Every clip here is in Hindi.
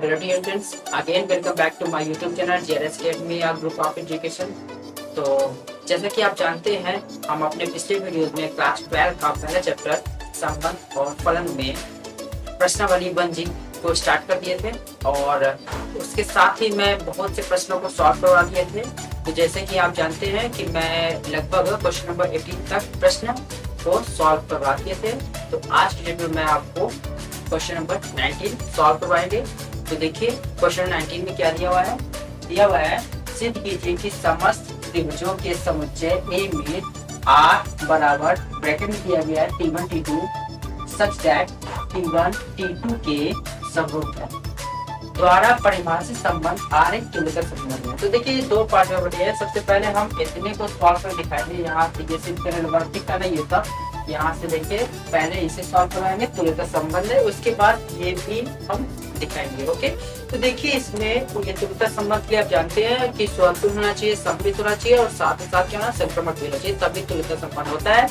Hello dear friends, again welcome back to my YouTube channel JRS Academy या ग्रुप ऑफ एजुकेशन। तो जैसा कि आप जानते हैं, हम अपने पिछले वीडियोस में क्लास 12 का पहला चैप्टर संबंध और फलन में प्रश्नावली 1G को स्टार्ट कर दिए थे और उसके साथ ही मैं बहुत से प्रश्नों को सॉल्व करवा दिए थे। तो जैसे कि आप जानते हैं कि मैं लगभग क्वेश्चन नंबर 18 तक प्रश्न को सॉल्व करवा दिए थे। तो आज की वीडियो में आपको क्वेश्चन नंबर 19 सॉल्व करवाएंगे। तो देखिए क्वेश्चन 19 में क्या दिया हुआ है सिद्ध कीजिए कि समस्त त्रिभुजों के समुच्चय ए में R बराबर ब्रैकेट में दिया गया है T1 T2 such that T1 T2 के समरूप है द्वारा परिभाषित संबंध R एक तुल्यता संबंध है। तो देखिए दो पार्ट में बटे है। सबसे पहले हम इतने को सॉल्व कर दिखाएंगे। यहाँ से ये सिद्ध करने वाला टिक का नहीं होता, यहाँ से देखिए पहले इसे सॉल्व करवाएंगे, तुल्यता संबंध है, उसके बाद ये भी हम दिखाएंगे। ओके, तो देखिए इसमें ये तुल्यता संबंध के लिए आप जानते हैं कि स्वतुल्य होना चाहिए, सममित होना चाहिए और साथ ही साथ क्या होना संक्रमक भी होना चाहिए, तभी तुल्यता संबंध होता है।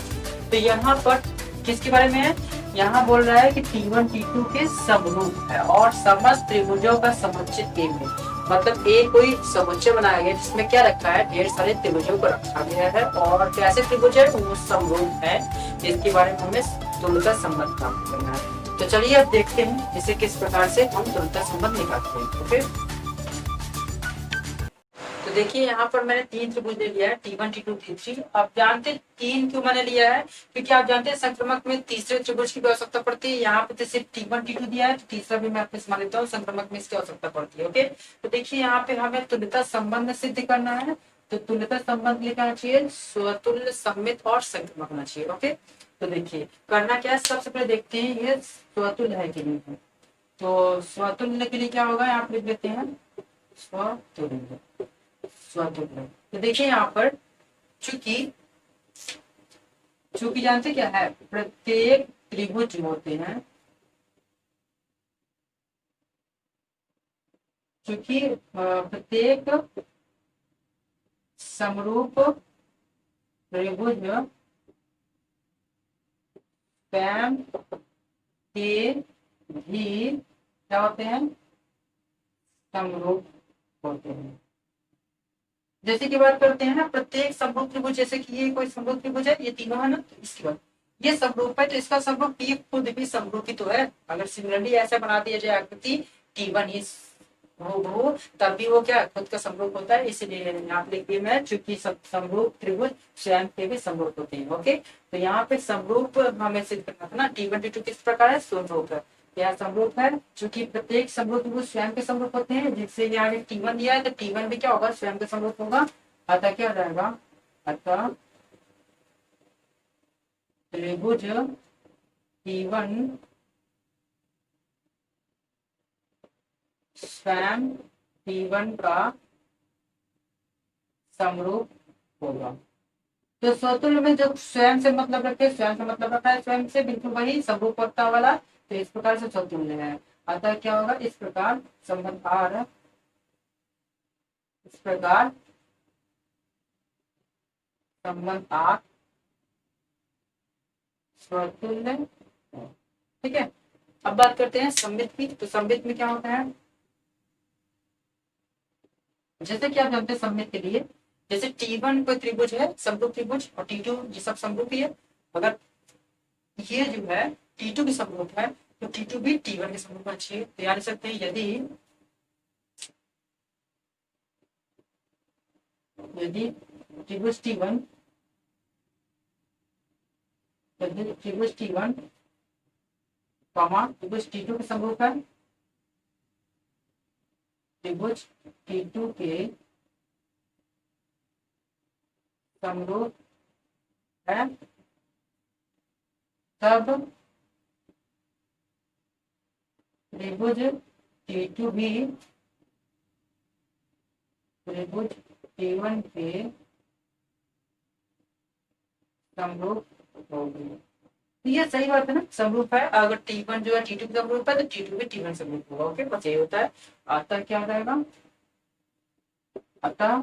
तो यहाँ पर किसके बारे में है, यहाँ बोल रहा है कि T1 T2 के समरूप है और समस्त त्रिभुजों का समुच्चय ए में, मतलब ए कोई समुच्चय बनाया गया जिसमें क्या रखा है, ढेर सारे त्रिभुजों को रखा गया है और कैसे त्रिभुज है वो समरूप है, इसके बारे में हमें तुल्यता संबंध प्राप्त करना है। तो चलिए अब देखते हैं इसे किस प्रकार से हम तुल्यता संबंध निकालते हैं। ओके, तो देखिए यहाँ पर मैंने तीन त्रिभुज ले लिया है T1 T2 T3। आप जानते हैं तीन क्यों मैंने लिया है, क्योंकि आप जानते हैं संक्रमक में तीसरे त्रिभुज की आवश्यकता पड़ती है। यहाँ पे तो सिर्फ T1 T2 दिया है, तो तीसरा भी मैं आपको मान लेता हूँ, संक्रमक में इसकी आवश्यकता पड़ती है। ओके, तो देखिए यहाँ पे हमें तुल्यता संबंध सिद्ध करना है। तो तुल्यता संबंध लिखना चाहिए स्वतुल्य, सममित और संक्रमक होना चाहिए। ओके, तो देखिए करना क्या है, सबसे पहले देखते हैं ये स्वतुल्य है कि नहीं है। तो स्वतुल्य के लिए क्या होगा, यहाँ पे लिख देते हैं स्वतुल्य। स्वतुल्य तो देखिए यहाँ पर चूंकि चूंकि जानते क्या है, प्रत्येक त्रिभुज होते हैं, चूंकि प्रत्येक समरूप त्रिभुज स्वयं के भी क्या होते हैं, समरूप होते हैं। जैसे कि बात करते हैं ना, प्रत्येक समरूप त्रिभुज, जैसे कि ये कोई समरूप त्रिभुज है, ये तीनों है ना, तो इसके बाद ये समरूप है, तो इसका समरूप ये खुद भी समरूप ही तो है। अगर सिमिलरली ऐसा बना दिया जाए आकृति T1 इस हो तब भी वो क्या खुद का समरूप होता है। इसलिए यहाँ पे लिखिए मैं, चूंकि समरूप त्रिभुज स्वयं के भी समरूप होते हैं। ओके, तो यहाँ पे समरूप हमें सिद्ध करना था ना, T1 T2 किस प्रकार है, समरूप है। यह समरूप है चूंकि प्रत्येक समरूप त्रिभुज स्वयं के समरूप होते हैं, जिससे यहाँ T1 दिया है तो T1 भी क्या होगा, स्वयं के समरूप होगा। अतः क्या हो जाएगा, अतः त्रिभुज T1 स्वयं T1 का समरूप होगा। तो स्वतुल्य में जो स्वयं से मतलब रखे, स्वयं से मतलब रखा है, स्वयं से बिल्कुल वही समरूपता वाला, तो इस प्रकार से स्वतुल्य है। अतः क्या होगा, इस प्रकार संबंध R, इस प्रकार संबंध R स्वतुल्य। ठीक है, अब बात करते हैं सममित की। तो सममित में क्या होता है, जैसे कि आप जानते हैं सममित के लिए, जैसे T1 कोई त्रिभुज है समरूप त्रिभुज और T2 ये सब समरूप ही है। अगर ये जो है T2 के समरूप है तो T2 भी T1 के समरूप होना चाहिए। तो याद रख सकते हैं, यदि यदि त्रिभुज T1 त्रिभुज T1 त्रिभुज T2 के समरूप है, त्रिभुज T2 के समरूप है, तब त्रिभुज T2 भी त्रिभुज T1 के समरूप होगी। तो ये सही बात है ना, समरूप है। अगर T1 जो है T2 का समरूप है तो T2 भी T1 समरूप होगा। ओके, बस यही होता है। अतः क्या हो जाएगा, अतः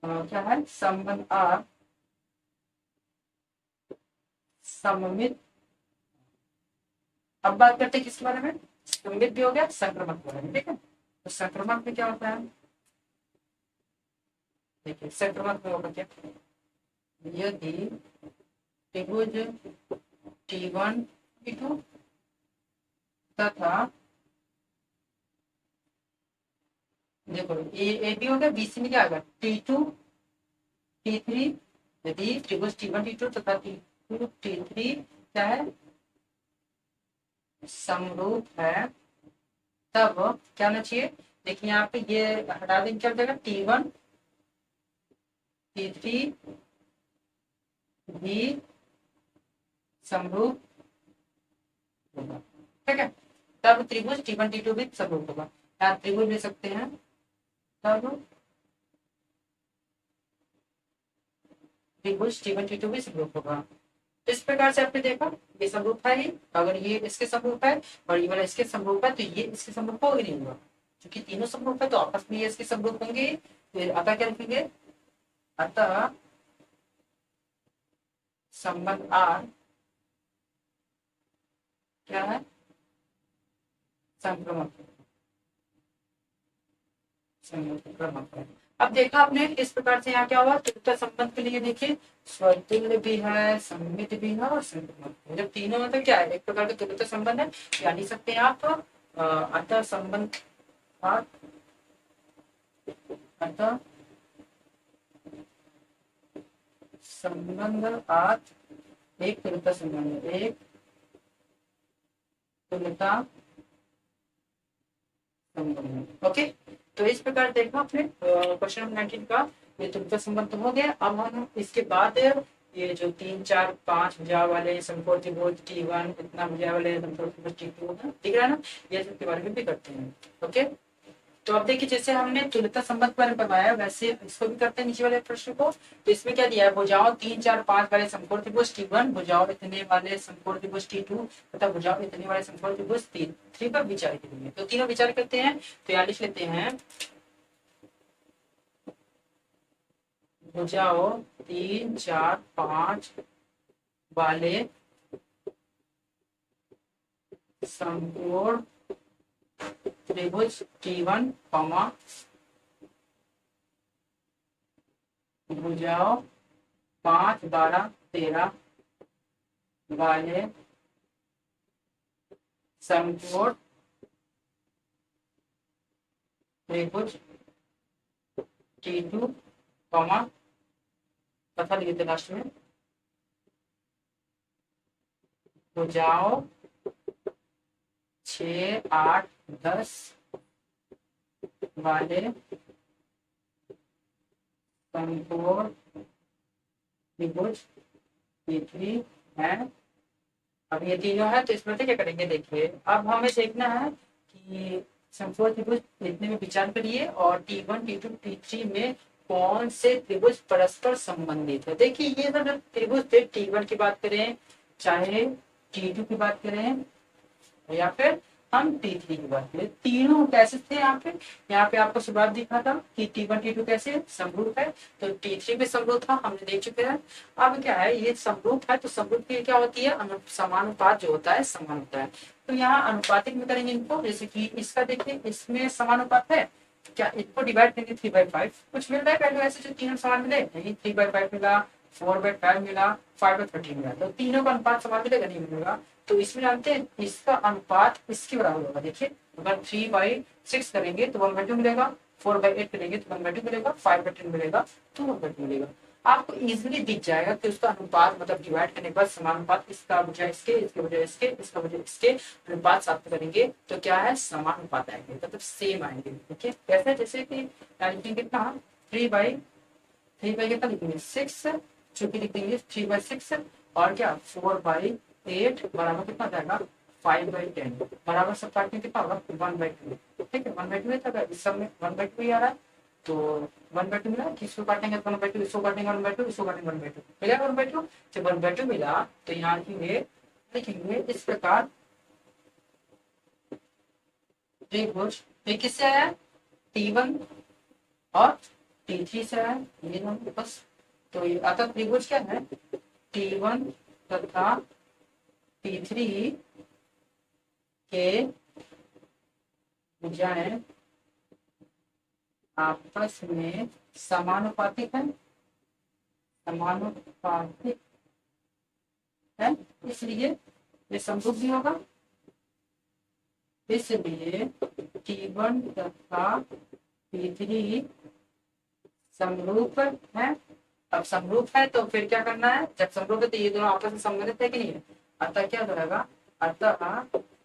क्या है, संबंध R सममित अब बात करते हैं किसके बारे में, सममित भी हो गया, संक्रमक के बारे में। ठीक है, तो संक्रमक में क्या होता है, देखिए संक्रमक में होगा क्या, यदि त्रिभुज T1 T2 तथा देखो ए बी हो गया, बी सी में क्या आएगा T2 T3, यदि त्रिभुज T1 T2 तथा T2 T3 क्या है, समरूप है, तब क्या होना चाहिए, देखिए यहाँ पे ये हटा देंगे, क्या हो जाएगा T1 T3 भी समरूप होगा। ठीक है, तब त्रिभुज T1 T2 भी समरूप होगा, यहाँ त्रिभुज ले सकते हैं, तब त्रिभुज T1 T2 भी समरूप होगा। इस प्रकार से आपने देखा ये समरूप है ही, अगर ये इसके समरूप है और ये वाला इसके समरूप है तो ये इसके समरूप होगा नहीं होगा, क्योंकि तीनों समरूप है तो आपस में ये इसके समरूप होंगे। फिर अतः क्या लिखेंगे, अतः संबंध आर क्या है, संक्रमक संक्रमक है। अब देखा आपने इस प्रकार से यहाँ क्या हुआ, तुल्यता संबंध के लिए देखिए स्वतुल्य भी है, सममित भी है और संक्रमक है। जब तीनों में तो क्या है, एक प्रकार का तुल्यता संबंध है, या लिख सकते हैं आप अतः संबंध अतः संबंध आर एक तुल्यता संबंध, एक तुल्यता संबंध। ओके, तो इस प्रकार देखा आपने क्वेश्चन नंबर 19 का ये तुल्यता संबंध तो हो गया। अब हम इसके बाद ये जो 3 4 5 भुजा वाले समकोण त्रिभुज T1 इतना भुजा वाले समकोण त्रिभुज T2 दिख रहा है ना, ये सब के बारे में भी करते हैं। ओके, तो अब देखिए जैसे हमने तुल्यता संबंध के बारे में बताया वैसे इसको भी करते हैं नीचे वाले प्रश्न को। तो इसमें क्या दिया है, भुजाओं 3 4 5 वाले समकोण त्रिभुज T1, भुजाओं इतने वाले समकोण त्रिभुज T2 तथा भुजाओं इतने वाले समकोण त्रिभुज T3 पर विचार करेंगे। तो तीनों विचार करते हैं, तो यहाँ लिख लेते हैं भुजाओं 3 4 5 वाले समकोण त्रिभुज T1 भुजाओं 5 12 13 वाले समकोण त्रिभुज T2 तथा लिखते लास्ट में भुजाओं 6 8 10 वाले समकोण त्रिभुज T3 है। अब ये तीनों है तो इसमें से क्या करेंगे, देखिए अब हमें देखना है कि समकोण त्रिभुज इतने में विचार करिए और T1 T2 T3 में कौन से त्रिभुज परस्पर संबंधित है। देखिए ये सब त्रिभुज थे, T1 की बात करें चाहे T2 की बात करें या फिर हम T3 की बात करें, तीनों कैसे थे यहाँ पे आपको शुरुआत दिखा था कि T1 T2 कैसे समरूप है, तो T3 भी समरूप था, हमने देख चुके हैं। अब क्या है, ये समरूप है तो समरूप की क्या होती है, समानुपात जो होता है समान होता है। तो यहाँ अनुपातिक में करेंगे इनको, जैसे कि इसका देखिए इसमें समानुपात है, क्या इनको डिवाइड करेंगे 3/5 कुछ मिल रहा है पहले ऐसे जो तीनों समान मिले, नहीं 3/5 मिला, 4/5 मिला, 5/13 मिला, तो तीनों का अनुपात समान मिलेगा, नहीं मिलेगा। तो इसमें जानते हैं इसका अनुपात इसके बराबर होगा, देखिए अगर 3/6 करेंगे तो 1/2 मिलेगा, 4/8 करेंगे तो 1/2 मिलेगा, 5/10 मिलेगा तो 1/2 मिलेगा। आपको इजीली दिख जाएगा कि उसका अनुपात मतलब डिवाइड करने के बाद समानुपात इसका बजाय इसके, इसके बजाय इसके, इसका बजाय इसके अनुपात साथ में करेंगे तो क्या है समानुपात आएंगे, मतलब सेम आएंगे। ठीक है, कैसे, जैसे कि कितना 3/3 कितना लिखेंगे 6, चूंकि लिख देंगे 3/6 और क्या 4/8 बराबर कितना जाएगा 5/10 बराबर सब काटने कितना होगा 1/2। ठीक है, 1/2 था, इस सब में 1/2 ही आ रहा है तो 1/2 मिला, किसको काटेंगे 1/2, इसको काटेंगे 1/2, इसको काटेंगे 1/2 मिला 1/2। जब 1/2 मिला तो यहाँ लिखेंगे इस प्रकार त्रिभुज, ये किससे आया T1 और T3 से आया, ये दोनों बस। तो ये अतः त्रिभुज क्या है T1 तथा T3 के भुजाएं आपस में समानुपातिक है, समानुपातिक है, इसलिए ये समरूप भी होगा। इसलिए T1 तथा T3 समरूप है। अब समरूप है तो फिर क्या करना है, जब समरूप है तो ये दोनों आपस में संबंधित है कि नहीं है, अतः क्या हो जाएगा, अतः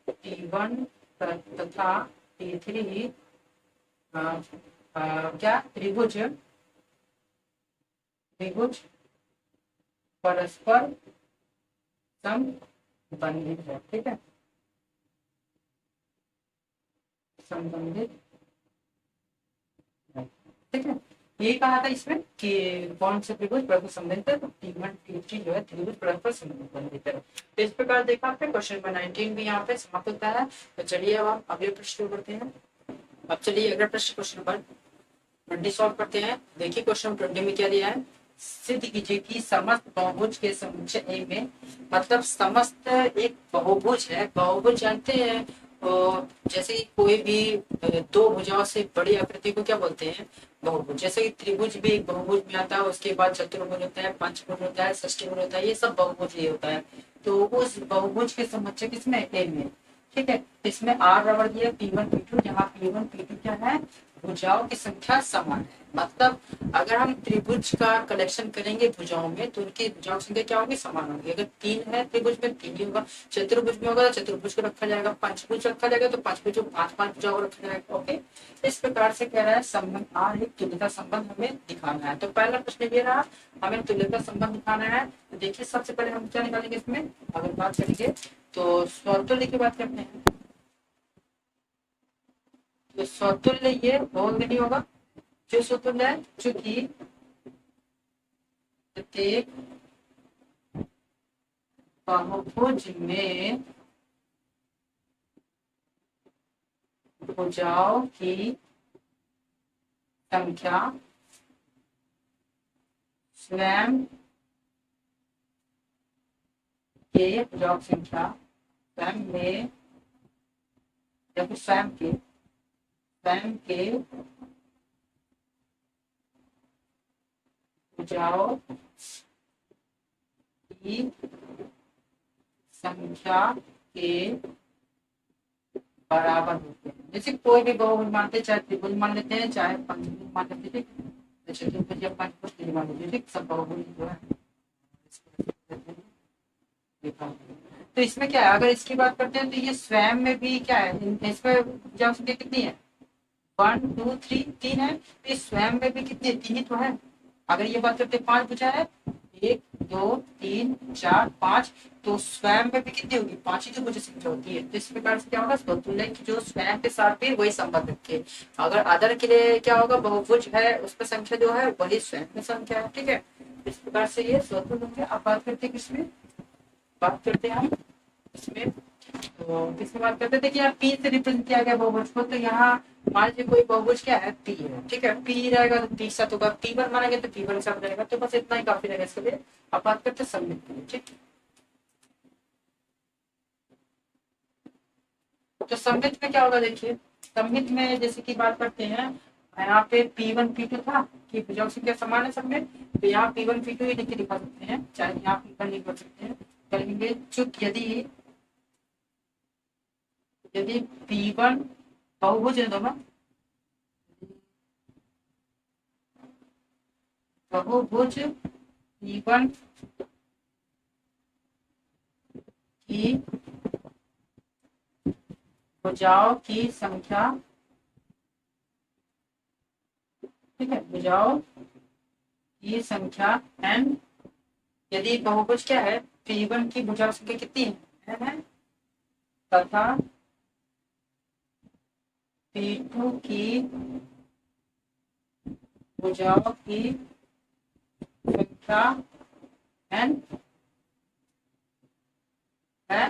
T1 तथा T3 क्या त्रिभुज परस्पर संबंधित है। ठीक है, संबंधित है। ठीक है, ये कहा था इसमें कि कौन से त्रिभुज परस्पर संबंधित है, तो T1 T3 जो है त्रिभुज परस्पर संबंधित है। तो इस प्रकार देखा आपने क्वेश्चन नंबर 19 भी यहाँ पे समाप्त होता है। तो चलिए अब हम अगले प्रश्न करते हैं। अब चलिए अगला प्रश्न क्वेश्चन नंबर 20 सॉल्व करते हैं। देखिए क्वेश्चन 20 में क्या दिया है, सिद्ध कीजिए कि समस्त बहुभुज के समुच्चय A में, मतलब समस्त एक बहुभुज है, बहुभुज जानते हैं, और जैसे कि कोई भी दो भुजाओं से बड़ी आकृति को क्या बोलते हैं, बहुभुज। जैसे कि त्रिभुज भी एक बहुभुज में आता है, उसके बाद चतुर्भुज होता है, पंचभुज होता है, षष्ठभुज होता है, ये सब बहुभुज ही होता है। तो उस बहुभुज के समुच्चय किसमें, A में। ठीक है, इसमें R बराबर दिया P1 P2, जहाँ P1 P2 क्या है, भुजाओं की संख्या समान है। मतलब अगर हम त्रिभुज का कलेक्शन करेंगे भुजाओं में, तो उनकी भुजाओं की संख्या क्या होगी, समान होगी। अगर 3 है त्रिभुज में 3 ही होगा, चतुर्भुज में होगा तो चतुर्भुज को रखा जाएगा, पंचभुज रखा जाएगा तो पंचभुज में 5 भुजाओं को रखा जाएगा। ओके, इस प्रकार से कह रहा है संबंध आर एक तुल्यता संबंध हमें दिखाना है। तो पहला प्रश्न ये रहा, हमें तुल्यता संबंध दिखाना है। तो देखिए सबसे पहले हम क्या निकालेंगे इसमें, अगर बात करेंगे तो स्वतुल्य की बात करते हैं। तो स्वतुल्य ये होल नहीं होगा, जो स्वतुल्य है, चूंकि प्रत्येक बहुभुज में भुजाओं की संख्या स्वयं के भुजाओं की संख्या स्वयं में या फिर स्वयं के भुजाओं की संख्या के बराबर होते हैं। जैसे कोई भी बहुभुज मानते हैं, चाहे त्रिभुज मान लेते हैं, चाहे पंचभुज मान लेते हैं, ठीक, चतुर्भुज या पंचभुज नहीं मान लेते, ठीक, सब बहुभुज जो है। तो इसमें क्या है, अगर इसकी बात करते हैं तो ये स्वयं में भी क्या है, इसमें भुजाओं की संख्या कितनी है, 1 2 3 3 है। तो इस स्वयं में भी कितनी, 3 ही तो है। अगर ये बात करते हैं 5 भुजा है, 1 2 3 4 5, तो स्वयं में भी कितनी होगी, 5 ही तो भुजा संख्या होती है। तो इस प्रकार से क्या होगा, स्वतुल्य की जो स्वयं के साथ भी वही संबंध रखे। अगर अदर के लिए क्या होगा, बहुभुज है उसमें संख्या जो है वही स्वयं में संख्या है। ठीक है, इस प्रकार से ये स्वतुल्य है। अब बात करते हैं किसमें, बात करते हैं हम इसमें, तो किसकी बात करते थे कि यहाँ P से रिप्रेजेंट किया गया बहुभुज को। तो यहाँ मान लीजिए कोई बहुभुज क्या है, P है। ठीक है, P रहेगा तो P साथ होगा, P1 मानेंगे तो P1 साथ रहेगा। तो बस इतना ही काफी रहेगा इसके लिए। अब बात करते हैं सममित की। ठीक, तो सममित में क्या होगा, देखिए सममित में जैसे कि बात करते हैं, यहाँ पे P1 P2 था कि भुजाओं की संख्या समान है सब में, तो यहाँ P1 P2 ही लिख के दिखा सकते हैं, चाहे यहाँ P1 लिख सकते हैं। करेंगे चुप, यदि P1 बहुभुज है दोनों, बहुभुज P1 की भुजाओं की संख्या, ठीक है, भुजाओं की संख्या n, यदि बहुभुज क्या है, P1 की भुजाओं संख्या कितनी है, n है, तथा P2 की भुजाओं की संख्या n है।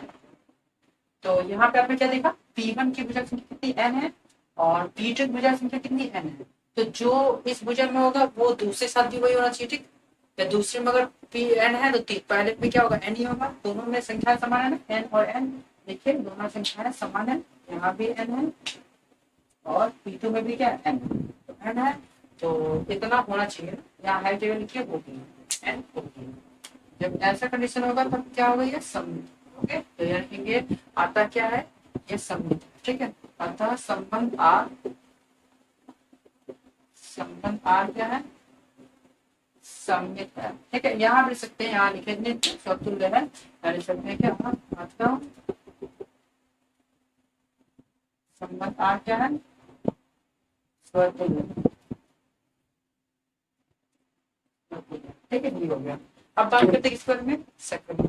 तो यहाँ पे आपने क्या देखा, P1 की भुजा संख्या कितनी n है और P2 की भुजा संख्या कितनी n है। तो जो इस भुजा में होगा वो दूसरे साथ भी वही होना चाहिए। ठीक, या दूसरे में अगर Pn है तो पहले में क्या होगा, n ही होगा। दोनों में संख्या समान है ना, n और n, देखिए दोनों संख्याएं समान है, यहाँ भी n है और P2 में भी क्या n है, तो n है तो इतना होना चाहिए, यहाँ हाई टेबल लिखिए होगी n होगी। जब ऐसा कंडीशन होगा तब क्या होगा, ये सममित। ओके, तो यानी कि ये आता क्या है, ये सममित, ठीक है। अतः संबंध आर क्या है, सममित है, ठीक है। यहाँ लिख सकते हैं, यहाँ लिखेंगे समतुल्य है, यहाँ लिख सकते हैं क्या, अतः संबंध आर क्या है, स्वतुल्य, ठीक है, ये हो गया। अब बात करते हैं किस बारे में, संक्रमण।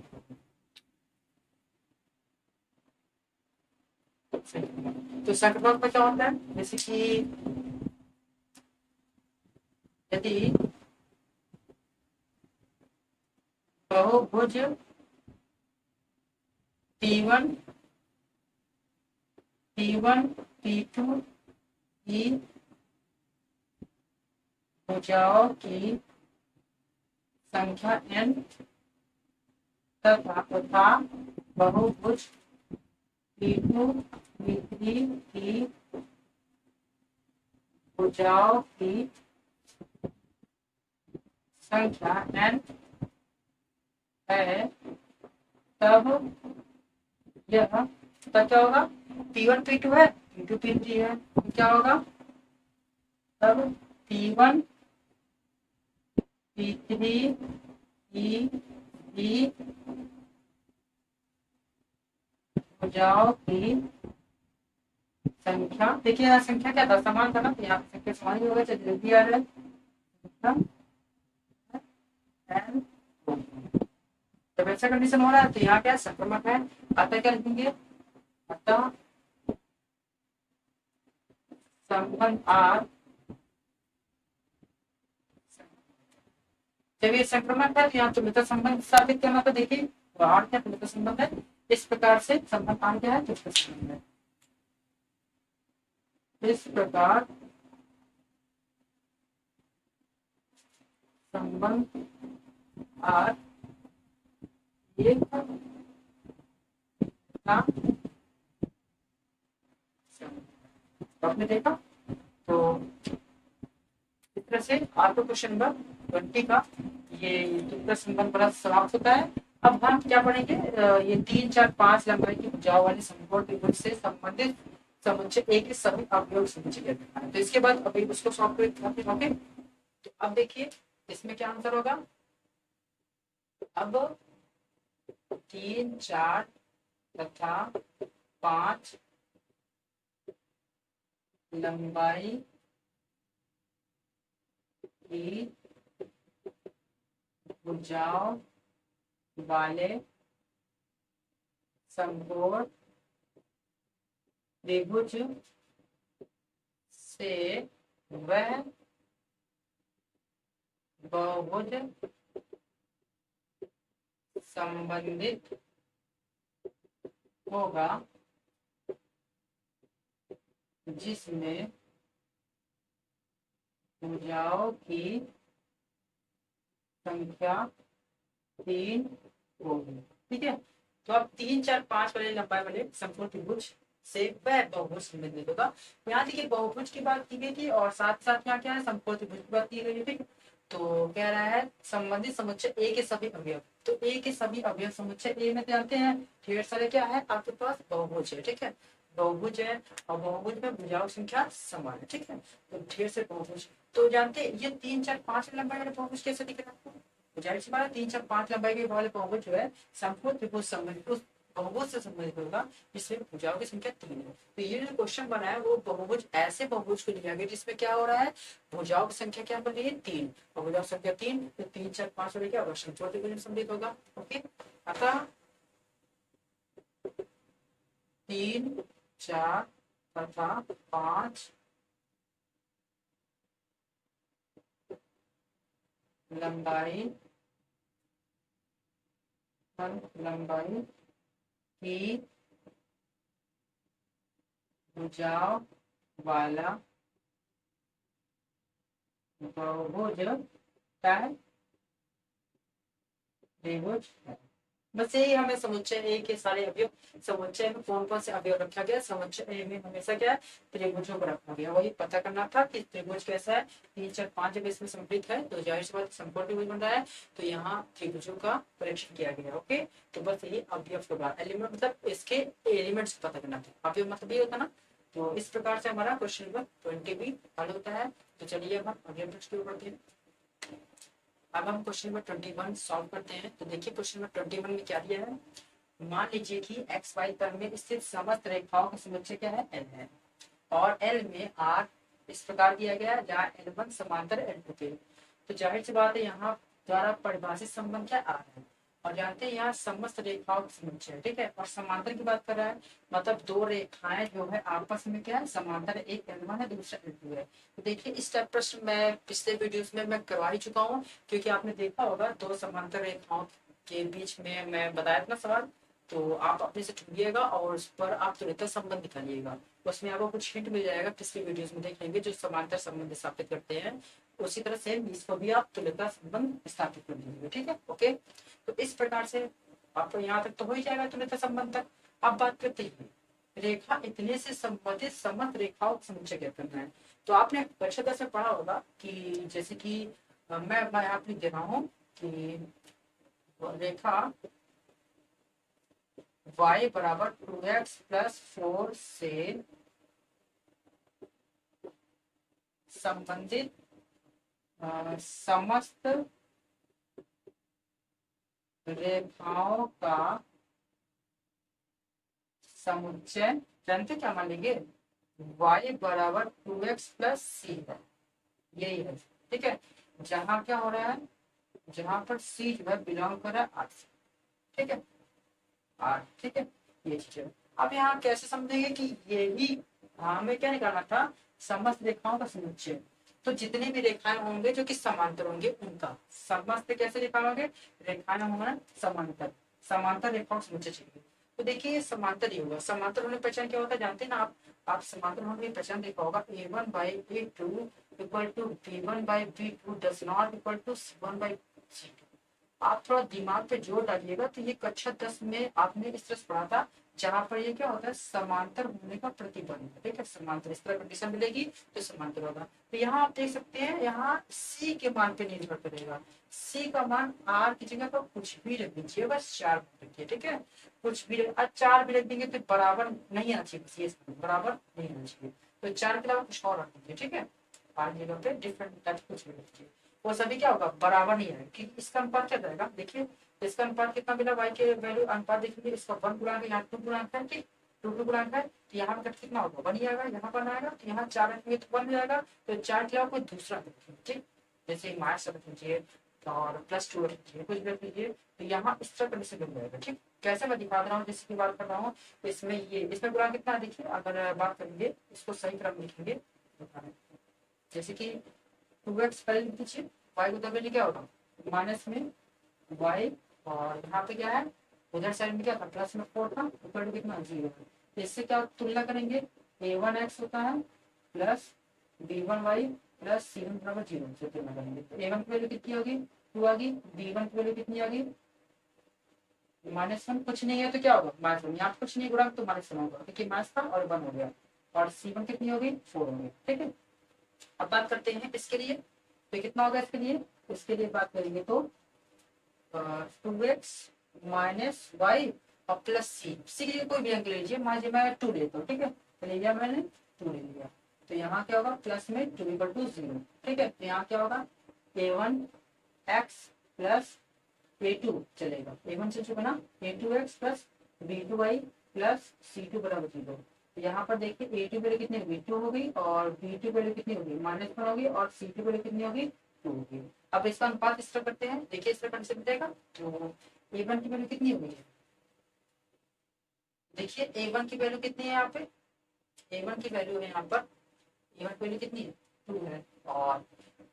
तो संक्रमण में क्या होता है, जैसे कि यदि बहुभुज T1 T2 की भुजाओं की संख्या n तथा बहुभुज T2 T3 की भुजाओं की संख्या n है, तब यह, तब क्या होगा, P1 P2 है, P2 P3 है, तो क्या होगा, तब P1 P3 की भुजाओं की संख्या, देखिए यहाँ संख्या क्या था, समान था ना, तो यहाँ संख्या समान ही होगा, चलिए जल्दी आ रहा है। जब ऐसा कंडीशन हो रहा है तो यहाँ क्या संक्रमण है, अतः क्या लिखेंगे, अतः संबंध आर, जब ये संक्रमण है तो यहाँ तुल्यता संबंध स्थापित करना, तो देखिए आर क्या तुल्यता संबंध है, इस प्रकार से संबंध आर क्या है, तुल्यता संबंध है। इस प्रकार संबंध आर एक आपने देखा, तो इस तरह से आपको क्वेश्चन नंबर 20 का ये तुल्यता संबंध बड़ा समाप्त होता है। अब हम क्या पढ़ेंगे, ये 3 4 5 लंबाई की भुजाओं वाले समकोण त्रिभुज से संबंधित समुच्चय ए के सभी अवयव समुच्चय, तो इसके बाद अभी उसको सॉल्व करते होंगे। तो अब देखिए इसमें क्या आंसर होगा, अब 3 4 तथा 5 लंबाई की भुजाओं वाले समकोण त्रिभुज से वह बहुभुज संबंधित होगा जिसमें भुजाओं की संख्या 3 होगी, ठीक है। तो अब 3 4 5 वाले लंबाई वाले समकोण त्रिभुज से वह बहुभुज संबंधित होगा। यहाँ देखिए बहुभुज की बात की गई थी और साथ साथ यहाँ क्या है, समकोण त्रिभुज की बात की गई है, ठीक है। तो कह रहा है संबंधित समुच्चय ए के सभी अवयव, तो ए के सभी अवयव समुच्चय ए में जानते हैं ढेर सारे क्या है आपके पास, बहुभुज है, ठीक है, बहुभुज है और बहुभुज में भुजाओं की संख्या समान है, ठीक है। तो ढेर से बहुभुज, तो जानते हैं ये 3 4 5 लंबाई वाले बहुभुज कैसे दिख रहा है आपको, जाहिर सी बात है 3 4 5 लंबाई के वाले बहुभुज जो है समकोण त्रिभुज संबंधित उस बहुभुज से संबंधित होगा जिसमें भुजाओं की संख्या 3 है। तो ये जो क्वेश्चन बना है वो बहुभुज, ऐसे बहुभुज को लिया गया जिसमें क्या हो रहा है, भुजाओं की संख्या क्या बन रही है 3, और भुजाओं की संख्या 3, तो 3 4 5 वाले क्या होगा, समकोण त्रिभुज में संबंधित होगा। ओके, अतः 3 4 तथा 5 लंबाई की भुजाओं वाला बहुभुज क्या है, त्रिभुज है, बस यही हमें समुच्चय ए के सारे अवयव, समुच्चय में कौन कौन से अवयव रखा गया, समुच्चय ए में हमेशा क्या है, त्रिभुजों को रखा गया, वही पता करना था कि त्रिभुज कैसा है, 3 4 5 जब इसमें समृद्ध है तो जाहिर सी बात समकोण त्रिभुज बन रहा है, तो यहाँ त्रिभुजों का परीक्षण किया गया। ओके, तो बस यही अवयव के बाद एलिमेंट मतलब इसके एलिमेंट्स पता करना था, अवयव मतलब ये होता ना। तो इस प्रकार से हमारा क्वेश्चन नंबर 20 भी हल होता है। तो चलिए अब हम अगले प्रश्न की ओर बढ़ते हैं। अब हम क्वेश्चन नंबर 21 सॉल्व करते हैं। तो देखिए क्वेश्चन नंबर 21 में क्या दिया है, मान लीजिए कि एक्स वाई तल में स्थित समस्त रेखाओं का समुच्चय क्या है, एल है, और एल में आर इस प्रकार दिया गया है जहाँ L1 समांतर L2 के। तो जाहिर सी बात है यहाँ द्वारा परिभाषित संबंध क्या आर है, और जानते हैं यहाँ समस्त रेखाओं का समुच्चय है, ठीक है, और समांतर की बात कर रहा है, मतलब दो रेखाएं जो है आपस में क्या है, समांतर है, एक L1 है दूसरा L2 है। तो देखिए इस टाइप प्रश्न मैं पिछले वीडियोस में मैं करवा ही चुका हूँ, क्योंकि आपने देखा होगा दो समांतर रेखाओं के बीच में मैं बताया था ना सवाल, तो आप अपने से ढूंढिएगा और उस पर आप तुरंत संबंध निकालिएगा। उसमें आपको कुछ हिंट मिल जाएगा, पिछली वीडियोस में देख लेंगे जो समांतर संबंध स्थापित करते हैं, उसी तरह से इसको भी आप तुल्यता संबंध स्थापित कर दीजिए, ठीक है। ओके, तो इस प्रकार से आपको यहाँ तक तो हो ही जाएगा तुल्यता संबंध तक। अब बात करते हैं रेखा इतने से संबंधित समस्त रेखाओं का समुच्चय क्या करना है। तो आपने कक्षा 10 में पढ़ा होगा कि जैसे कि मैं यहाँ लिख दे रहा हूँ कि रेखा y बराबर 2x प्लस 4 से संबंधित समस्त रेखाओं का समुच्चय, जानते क्या मान लेंगे, y बराबर 2x प्लस सी है, यही है, ठीक है। जहां क्या हो रहा है, जहां पर सी जो है बिलोंग कर रहा है आर से, ठीक है, आर, ठीक है, ये चीज है। अब यहाँ कैसे समझेंगे कि ये भी हमें क्या निकालना था, समस्त रेखाओं का समुच्चय। तो जितनी भी रेखाएं होंगे जो कि समांतर होंगे उनका समस्त कैसे निकालोगे, रेखाएं होंगे समांतर, समांतर रेखाओं का समुच्चय चाहिए। तो देखिए ये समांतर ही होगा, समांतर होने पहचान क्या होता है जानते हैं ना आप समांतर होने की पहचान देखा होगा, a1/a2 equal to b1/b2 does not equal to c1/c2। आप थोड़ा दिमाग पे जोर डालिएगा, तो ये कक्षा 10 में आपने इस तरह से पढ़ा था, जहां पर ये क्या होता है, समांतर होने का प्रतिबंध, ठीक है, समांतर इस तरह कंडीशन मिलेगी तो समांतर होगा। तो यहाँ आप देख सकते हैं, यहाँ C के मान पे निर्भर करेगा, C का मान R की जगह पर कुछ भी रख दीजिए, बस 4 रखिए, ठीक है, कुछ भी 4 भी रख देंगे तो बराबर नहीं आना चाहिए, बराबर नहीं आना चाहिए, तो 4 के अलावा कुछ और रख दीजिए, ठीक है, R की जगह पे डिफरेंट टाइप कुछ भी रखिए, वो सभी क्या होगा, बराबर नहीं है, कि इसका अनुपात क्या जाएगा, देखिए इसका अनुपात कितना मिला, y के वैल्यू अनुपात देखेंगे, इसका 1 गुणा यहाँ 2 गुणा है, ठीक, 2 गुणा है, तो यहाँ पर कितना होगा 1 ही आएगा, यहाँ पर आएगा तो यहाँ 4 रखेंगे तो 1 हो जाएगा, तो 4 के अलावा कोई दूसरा रखेंगे, ठीक, जैसे माइनस रख लीजिए और +2 रख लीजिए, कुछ रख लीजिए, तो यहाँ इस तरह कंडीशन बन जाएगा, ठीक। कैसे मैं दिखा रहा हूँ, जैसे की बात कर रहा हूँ, इसमें ये इसमें गुणा कितना है, देखिए अगर बात करेंगे इसको सही क्रम में लिखेंगे, जैसे कि 2x पहले लिख दीजिए, y को दबेंगे क्या होगा माइनस में y, और यहाँ पे क्या है, उधर साइड में क्या था, प्लस में 4 था, ऊपर कितना 0। तो इससे क्या तुलना करेंगे, a1x होता है प्लस b1y प्लस c1 बराबर 0 से तुलना करेंगे, तो a1 की वैल्यू कितनी होगी 2 आ गई, b1 की वैल्यू कितनी आ गई -1, कुछ नहीं है तो क्या होगा -1, यहाँ कुछ नहीं गुणा तो -1 होगा, क्योंकि माइनस था और 1 हो गया, और c1 कितनी होगी 4 होगी, ठीक है। अब बात करते हैं इसके लिए, तो कितना होगा इसके लिए बात करेंगे तो 2x माइनस वाई और प्लस सी के लिए कोई भी अंक ले लीजिए, मान लीजिए मैं 2 लेता हूँ, ठीक है, तो ले लिया मैंने 2 ले लिया, तो यहाँ क्या होगा प्लस में 2 इक्वल टू 0, ठीक है, तो यहाँ क्या होगा a1x प्लस a2 चलेगा, a1 से जो बना a2x plus b2y plus c2 बराबर 0। तो यहाँ पर देखिए a2 वैल्यू कितनी होगी 2 हो गई, और b2 वैल्यू कितनी होगी -1 होगी, और c2 वैल्यू कितनी होगी 2 होगी। अब इसका अनुपात इस तरह करते हैं, देखिए इस तरह से मिलेगा, तो a1 की वैल्यू कितनी होगी, देखिए a1 की वैल्यू कितनी है यहाँ पे, a1 की वैल्यू है यहाँ पर, a1 की वैल्यू कितनी है 2 है, और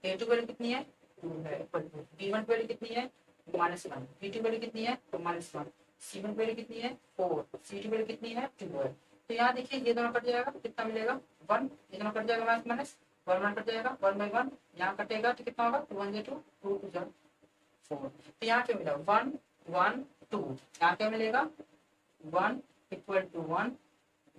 a2 वैल्यू कितनी है 2 है, b1 की वैल्यू कितनी है -1, b2 वैल्यू कितनी है तो -1, c1 वैल्यू कितनी है 4, c2 वैल्यू कितनी है 2 है। तो यहाँ देखिए ये दोनों कट जाएगा, कितना मिलेगा 1, ये दोनों कट जाएगा माइनस 1 कट जाएगा, 1/1 यहाँ कटेगा तो कितना होगा 2 1 2 2 2 4, तो यहाँ पे मिला 1 1 2, यहाँ क्या मिलेगा 1 equal to 1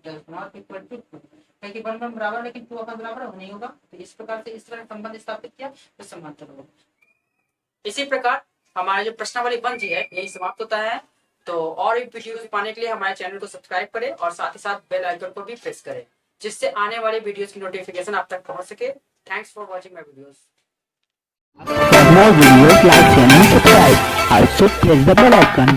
does not equal to 2, क्योंकि 1 1 बराबर लेकिन 2 का बराबर नहीं होगा, तो इस प्रकार से इस तरह संबंध स्थापित किया तो समांतर होगा। इसी प्रकार हमारा जो प्रश्नावली 1G है यही समाप्त होता है। तो और भी वीडियोस पाने के लिए हमारे चैनल को सब्सक्राइब करें और साथ ही साथ बेल आइकन को भी प्रेस करें, जिससे आने वाले वीडियोस की नोटिफिकेशन आप तक पहुंच सके। Thanks for watching my videos. For more videos, like, share and subscribe. Also press the bell icon.